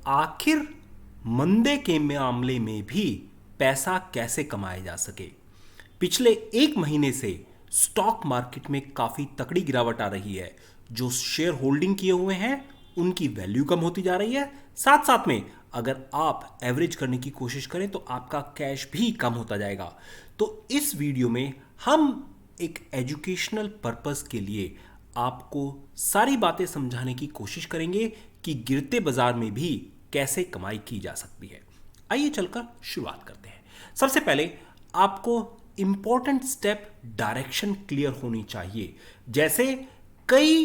आखिर मंदे के मामले में भी पैसा कैसे कमाया जा सके। पिछले एक महीने से स्टॉक मार्केट में काफी तकड़ी गिरावट आ रही है। जो शेयर होल्डिंग किए हुए हैं उनकी वैल्यू कम होती जा रही है। साथ साथ में अगर आप एवरेज करने की कोशिश करें तो आपका कैश भी कम होता जाएगा। तो इस वीडियो में हम एक एजुकेशनल पर्पस के लिए आपको सारी बातें समझाने की कोशिश करेंगे कि गिरते बाजार में भी कैसे कमाई की जा सकती है। आइए चलकर शुरुआत करते हैं। सबसे पहले आपको इंपॉर्टेंट स्टेप डायरेक्शन क्लियर होनी चाहिए। जैसे कई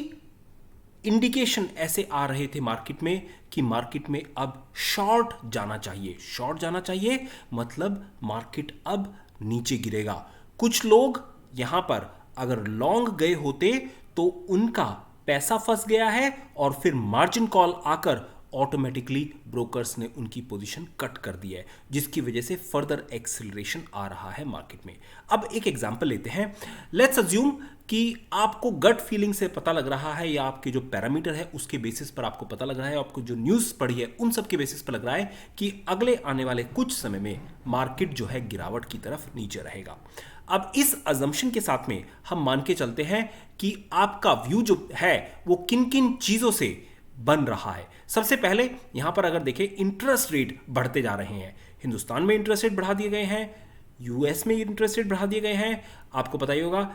इंडिकेशन ऐसे आ रहे थे मार्केट में कि मार्केट में अब शॉर्ट जाना चाहिए। शॉर्ट जाना चाहिए मतलब मार्केट अब नीचे गिरेगा। कुछ लोग यहां पर अगर लॉन्ग गए होते तो उनका पैसा फंस गया है और फिर मार्जिन कॉल आकर ऑटोमेटिकली ब्रोकर्स ने उनकी पोजीशन कट कर दी है, जिसकी वजह से फर्दर एक्सेलरेशन आ रहा है मार्केट में। अब एक एग्जांपल लेते हैं। लेट्स अज्यूम कि आपको गट फीलिंग से पता लग रहा है या आपके जो पैरामीटर है उसके बेसिस पर आपको पता लग रहा है, आपको जो न्यूज़ पढ़ी है उन सब के बेसिस पर लग रहा है कि अगले आने वाले कुछ समय में मार्केट जो है गिरावट की तरफ नीचे रहेगा। अब इस अजम्पशन के साथ में हम मान के चलते हैं कि आपका व्यू जो है वो किन किन चीज़ों से बन रहा है। सबसे पहले यहां पर अगर देखें, इंटरेस्ट रेट बढ़ते जा रहे हैं। हिंदुस्तान में इंटरेस्ट रेट बढ़ा दिए गए हैं, यूएस में इंटरेस्ट रेट बढ़ा दिए गए हैं। आपको पता ही होगा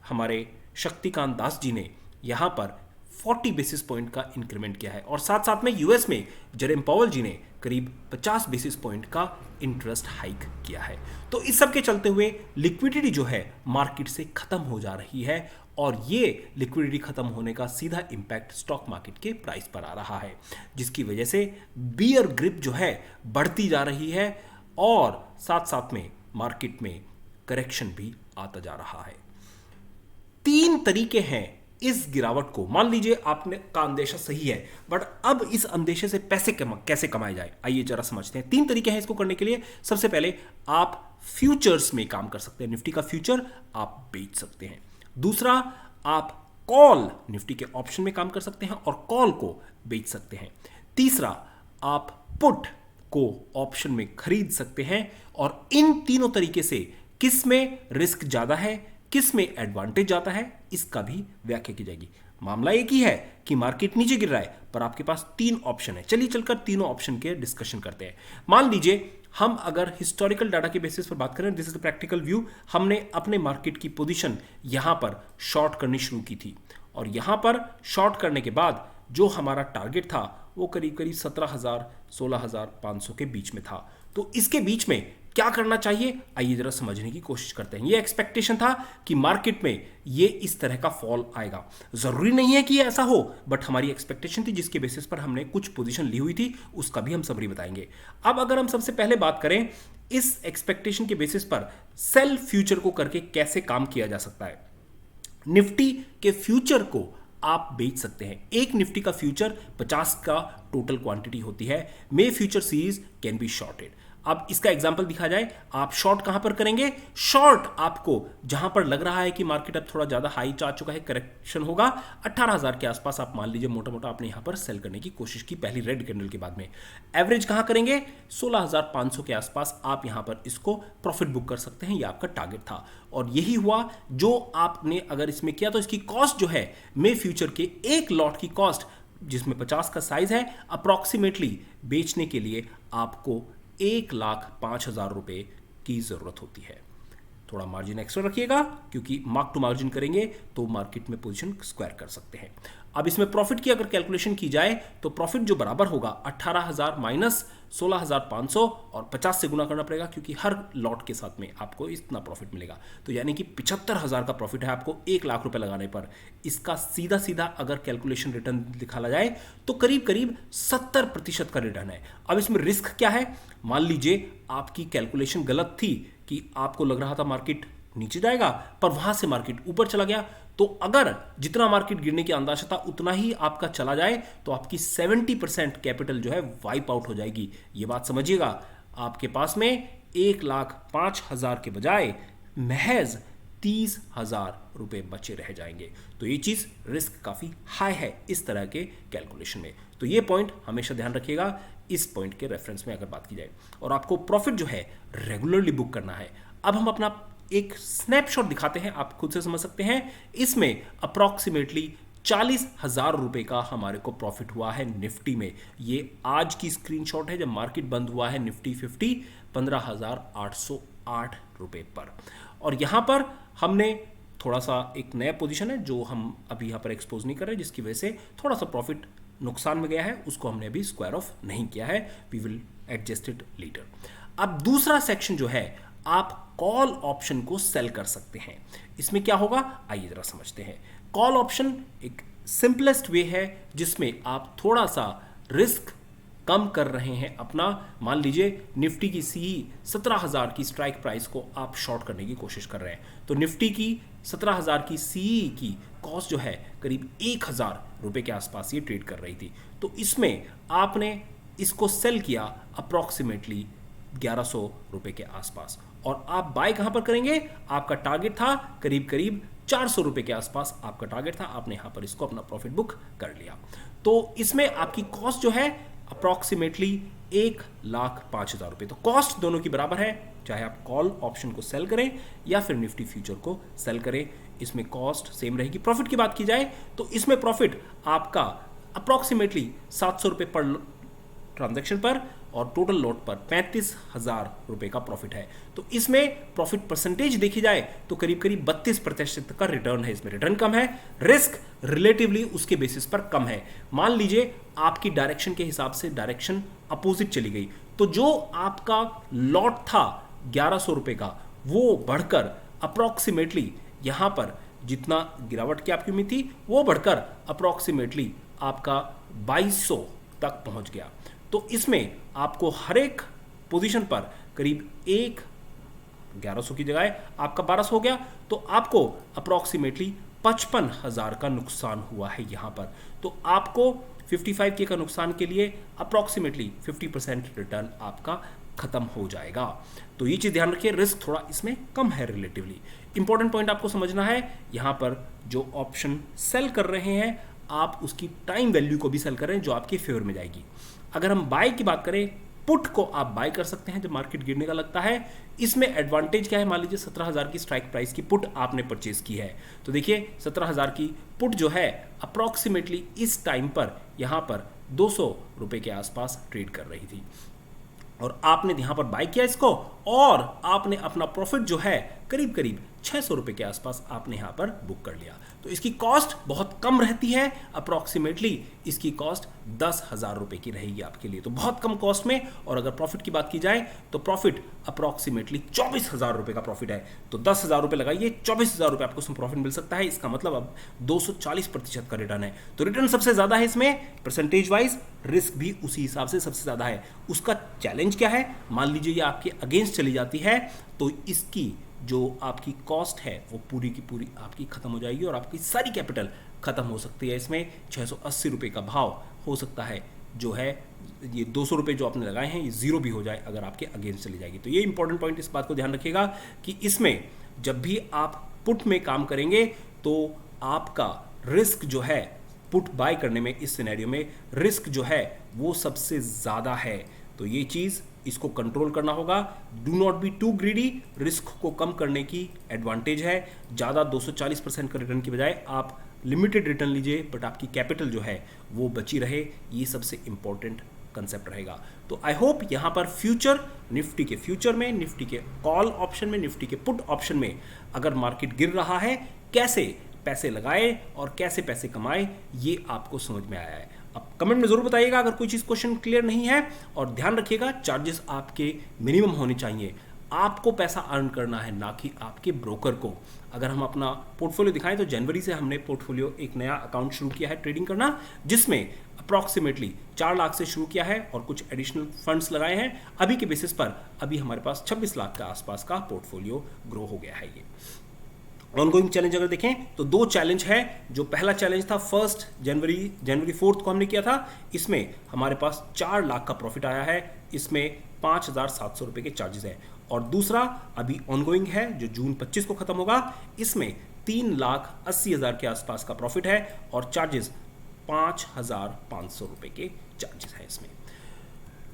हमारे शक्तिकांत दास जी ने यहां पर 40 बेसिस पॉइंट का इंक्रीमेंट किया है और साथ साथ में यूएस में जेरेम पावेल जी ने करीब 50 बेसिस पॉइंट का इंटरेस्ट हाइक किया है। तो इस सब के चलते हुए लिक्विडिटी जो है मार्केट से खत्म हो जा रही है और ये लिक्विडिटी खत्म होने का सीधा इंपैक्ट स्टॉक मार्केट के प्राइस पर आ रहा है, जिसकी वजह से बियर ग्रिप जो है बढ़ती जा रही है और साथ साथ में मार्केट में करेक्शन भी आता जा रहा है। 3 तरीके हैं इस गिरावट को, मान लीजिए आपने का अंदेशा सही है, बट अब इस अंदेशे से पैसे कैसे कमाए जाए, आइए जरा समझते हैं। 3 तरीके हैं इसको करने के लिए। सबसे पहले आप फ्यूचर्स में काम कर सकते हैं। निफ्टी का फ्यूचर आप बेच सकते हैं। दूसरा, आप कॉल निफ्टी के ऑप्शन में काम कर सकते हैं और कॉल को बेच सकते हैं। तीसरा, आप पुट को ऑप्शन में खरीद सकते हैं। और इन तीनों तरीके से किस में रिस्क ज्यादा है, किस में एडवांटेज आता है, इसका भी व्याख्या की जाएगी। मामला एक ही है कि मार्केट नीचे गिर रहा है पर आपके पास 3 ऑप्शन है। चलिए चलकर तीनों ऑप्शन के डिस्कशन करते हैं। मान लीजिए हम अगर हिस्टोरिकल डाटा के बेसिस पर बात करें, this is the practical view, हमने अपने मार्केट की पोजीशन यहां पर शॉर्ट करनी शुरू की थी और यहां पर शॉर्ट करने के बाद जो हमारा टारगेट था वो करीब करीब 17,000 16,500 के बीच में था। तो इसके बीच में क्या करना चाहिए, आइए जरा समझने की कोशिश करते हैं। ये एक्सपेक्टेशन था कि मार्केट में ये इस तरह का फॉल आएगा। जरूरी नहीं है कि ऐसा हो, बट हमारी एक्सपेक्टेशन थी जिसके बेसिस पर हमने कुछ पोजीशन ली हुई थी, उसका भी हम समरी बताएंगे। अब अगर हम सबसे पहले बात करें इस एक्सपेक्टेशन के बेसिस पर सेल फ्यूचर को करके कैसे काम किया जा सकता है। निफ्टी के फ्यूचर को आप बेच सकते हैं। एक निफ्टी का फ्यूचर 50 का टोटल क्वांटिटी होती है। May future series can be shorted. अब इसका एग्जांपल दिखा जाए, आप शॉर्ट कहां पर करेंगे। शॉर्ट आपको जहां पर लग रहा है कि मार्केट अब थोड़ा ज्यादा हाई जा चुका है, करेक्शन होगा, 18,000 के आसपास आप मान लीजिए मोटा मोटा आपने यहां पर सेल करने की कोशिश की पहली रेड कैंडल के बाद में। एवरेज कहां करेंगे, 16,500 के आसपास आप यहां पर इसको प्रॉफिट बुक कर सकते हैं। यह आपका टारगेट था और यही हुआ जो आपने अगर इसमें किया। तो इसकी कॉस्ट जो है मे फ्यूचर के एक लॉट की कॉस्ट जिसमें 50 का साइज है, अप्रॉक्सीमेटली बेचने के लिए आपको 1,05,000 रुपए की जरूरत होती है। थोड़ा मार्जिन एक्स्ट्रा रखिएगा क्योंकि मार्क टू मार्जिन करेंगे तो मार्केट में पोजीशन स्क्वायर कर सकते हैं। अब इसमें प्रॉफिट की अगर कैलकुलेशन की जाए तो प्रॉफिट जो बराबर होगा 18,000 माइनस 16,500 और 50 से गुना करना पड़ेगा क्योंकि हर लॉट के साथ में आपको इतना प्रॉफिट मिलेगा। तो यानी कि 75,000 का प्रॉफिट है आपको 1 लाख रुपए लगाने पर। इसका सीधा सीधा अगर कैलकुलेशन रिटर्न निकाला जाए तो करीब करीब 70% का रिटर्न है। अब इसमें रिस्क क्या है, मान लीजिए आपकी कैलकुलेशन गलत थी कि आपको लग रहा था मार्केट नीचे जाएगा पर वहां से मार्केट ऊपर चला गया, तो अगर जितना मार्केट गिरने की अंदाजा था उतना ही आपका चला जाए तो आपकी 70% कैपिटल जो है वाइप आउट हो जाएगी। ये बात समझिएगा, आपके पास में 1,05,000 के बजाय महज 30,000 रुपये बचे रह जाएंगे। तो ये चीज़ रिस्क काफ़ी हाई है इस तरह के कैलकुलेशन में। तो ये पॉइंट हमेशा ध्यान रखिएगा इस पॉइंट के रेफरेंस में अगर बात की जाए। और आपको प्रॉफिट जो है रेगुलरली बुक करना है। अब हम अपना एक स्नैपशॉट दिखाते हैं, आप खुद से समझ सकते हैं। इसमें अप्रॉक्सीमेटली 40,000 रुपये का हमारे को प्रॉफिट हुआ है निफ्टी में। ये आज की स्क्रीनशॉट है जब मार्केट बंद हुआ है निफ्टी 50 15,808 रुपये पर। और यहाँ पर हमने थोड़ा सा एक नया पोजीशन है जो हम अभी यहाँ पर एक्सपोज नहीं कर रहे, जिसकी वजह से थोड़ा सा प्रॉफिट नुकसान में गया है, उसको हमने अभी स्क्वायर ऑफ नहीं किया है। We will adjust it later. अब दूसरा सेक्शन जो है, आप कॉल ऑप्शन को सेल कर सकते हैं। इसमें क्या होगा आइए जरा समझते हैं। कॉल ऑप्शन एक सिंपलेस्ट वे है जिसमें आप थोड़ा सा रिस्क कम कर रहे हैं अपना। मान लीजिए निफ्टी की सीई 17,000 की स्ट्राइक प्राइस को आप शॉर्ट करने की कोशिश कर रहे हैं, तो निफ्टी की 17,000 की सीई की कॉस्ट जो है करीब 1,000 रुपये के आसपास ये ट्रेड कर रही थी। तो इसमें आपने इसको सेल किया अप्रॉक्सीमेटली 1,100 रुपये के आसपास। और आप बाय कहां पर करेंगे? आपका टारगेट था करीब करीब 400 रुपये के आसपास आपका टारगेट था, आपने यहां पर इसको अपना प्रॉफिट बुक कर लिया। तो इसमें आपकी कॉस्ट जो है अप्रॉक्सीमेटली 1,05,000 रुपये। तो कॉस्ट दोनों की बराबर है, चाहे आप कॉल ऑप्शन को सेल करें या फिर निफ्टी फ्यूचर को सेल करें, इसमें कॉस्ट सेम रहेगी। प्रॉफिट की बात की जाए तो इसमें प्रॉफिट आपका अप्रॉक्सीमेटली 700 रुपये पर ट्रांजैक्शन पर और टोटल लॉट पर 35,000 रुपये का प्रॉफिट है। तो इसमें प्रॉफिट परसेंटेज देखी जाए तो करीब करीब 32% का रिटर्न है। इसमें रिटर्न कम है, रिस्क रिलेटिवली उसके बेसिस पर कम है। मान लीजिए आपकी डायरेक्शन के हिसाब से डायरेक्शन अपोजिट चली गई, तो जो आपका लॉट था 1,100 रुपये का वो बढ़कर अप्रॉक्सीमेटली यहां पर जितना गिरावट की आपकी उम्मीद थी वो बढ़कर अप्रॉक्सीमेटली आपका 2,200 तक पहुंच गया। तो इसमें आपको हर एक पोजीशन पर करीब 1,100 की जगह आपका 1,200 हो गया, तो आपको अप्रॉक्सीमेटली 55,000 का नुकसान हुआ है यहां पर। तो आपको 55K का नुकसान के लिए अप्रॉक्सीमेटली 50% रिटर्न आपका खत्म हो जाएगा। तो ये चीज ध्यान रखिए, रिस्क थोड़ा इसमें कम है रिलेटिवली। इंपॉर्टेंट पॉइंट आपको समझना है, यहां पर जो ऑप्शन सेल कर रहे हैं आप उसकी टाइम वैल्यू को भी सेल कर रहे हैं जो आपके फेवर में जाएगी। अगर हम बाय की बात करें, पुट को आप बाय कर सकते हैं जब मार्केट गिरने का लगता है। इसमें एडवांटेज क्या है? मान लीजिए 17,000 की स्ट्राइक प्राइस की पुट आपने परचेज की है, तो देखिए 17,000 की पुट जो है अप्रॉक्सीमेटली इस टाइम पर यहां पर 200 रुपये के आसपास ट्रेड कर रही थी और आपने यहां पर बाय किया इसको और आपने अपना प्रॉफिट जो है करीब करीब 600 रुपये के आसपास आपने यहां पर बुक कर लिया। तो इसकी कॉस्ट बहुत कम रहती है, अप्रॉक्सीमेटली इसकी कॉस्ट 10,000 रुपये की रहेगी आपके लिए, तो बहुत कम कॉस्ट में। और अगर प्रॉफिट की बात की जाए तो प्रॉफिट अप्रॉक्सीमेटली 24,000 रुपये का प्रॉफिट है। तो 10,000 रुपये लगाइए, 24,000 रुपये आपको उसमें प्रॉफिट मिल सकता है। इसका मतलब अब 240% का रिटर्न है। तो रिटर्न सबसे ज्यादा है इसमें परसेंटेज वाइज, रिस्क भी उसी हिसाब से सबसे ज्यादा है। उसका चैलेंज क्या है? मान लीजिए ये आपके अगेंस्ट चली जाती है तो इसकी जो आपकी कॉस्ट है वो पूरी की पूरी आपकी खत्म हो जाएगी और आपकी सारी कैपिटल खत्म हो सकती है। इसमें 680 रुपये का भाव हो सकता है जो है, ये 200 रुपये जो आपने लगाए हैं ये जीरो भी हो जाए अगर आपके अगेंस्ट चली जाएगी। तो ये इंपॉर्टेंट पॉइंट, इस बात को ध्यान रखिएगा कि इसमें जब भी आप पुट में काम करेंगे तो आपका रिस्क जो है पुट बाय करने में, इस सिनेरियो में रिस्क जो है वो सबसे ज्यादा है। तो ये चीज इसको कंट्रोल करना होगा। Do not be too greedy. Risk को कम करने की एडवांटेज है, ज़्यादा 240% का रिटर्न की बजाय आप लिमिटेड रिटर्न लीजिए बट आपकी कैपिटल जो है वो बची रहे। ये सबसे इंपॉर्टेंट कंसेप्ट रहेगा। तो आई होप यहाँ पर फ्यूचर, निफ्टी के फ्यूचर में, निफ्टी के कॉल ऑप्शन में, निफ्टी के पुट ऑप्शन में अगर मार्केट गिर रहा है कैसे पैसे लगाए और कैसे पैसे कमाए ये आपको समझ में आया है। अब कमेंट में जरूर बताइएगा अगर कोई चीज क्वेश्चन क्लियर नहीं है। और ध्यान रखिएगा चार्जेस आपके मिनिमम होने चाहिए। आपको पैसा अर्न करना है, ना कि आपके ब्रोकर को। अगर हम अपना पोर्टफोलियो दिखाएं तो जनवरी से हमने पोर्टफोलियो एक नया अकाउंट शुरू किया है ट्रेडिंग करना, जिसमें अप्रॉक्सीमेटली 4 लाख से शुरू किया है और कुछ एडिशनल फंड्स लगाए हैं। अभी के बेसिस पर अभी हमारे पास 26 लाख के आसपास का पोर्टफोलियो ग्रो हो गया है। ये ऑनगोइंग चैलेंज अगर देखें तो 2 चैलेंज है। जो पहला चैलेंज था 1 जनवरी 4 को हमने किया था, इसमें हमारे पास 4 लाख का प्रॉफिट आया है, इसमें 5,700 रुपये के चार्जेस हैं। और दूसरा अभी ऑनगोइंग है जो जून 25 को खत्म होगा। इसमें 3,80,000 के आसपास का प्रॉफिट है और चार्जेस 5,500 रुपए के चार्जेस हैं इसमें।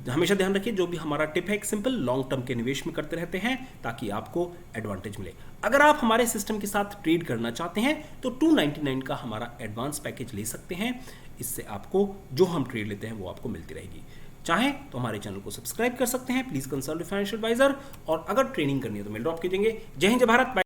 हमेशा ध्यान रखिए जो भी हमारा टिप है एक सिंपल लॉन्ग टर्म के निवेश में करते रहते हैं ताकि आपको एडवांटेज मिले। अगर आप हमारे सिस्टम के साथ ट्रेड करना चाहते हैं तो 299 का हमारा एडवांस पैकेज ले सकते हैं। इससे आपको जो हम ट्रेड लेते हैं वो आपको मिलती रहेगी। चाहें तो हमारे चैनल को सब्सक्राइब कर सकते हैं। Please consult financial advisor. और अगर ट्रेनिंग करनी है तो मेल ड्रॉप कीजिएंगे। जय हिंद, जय भारत।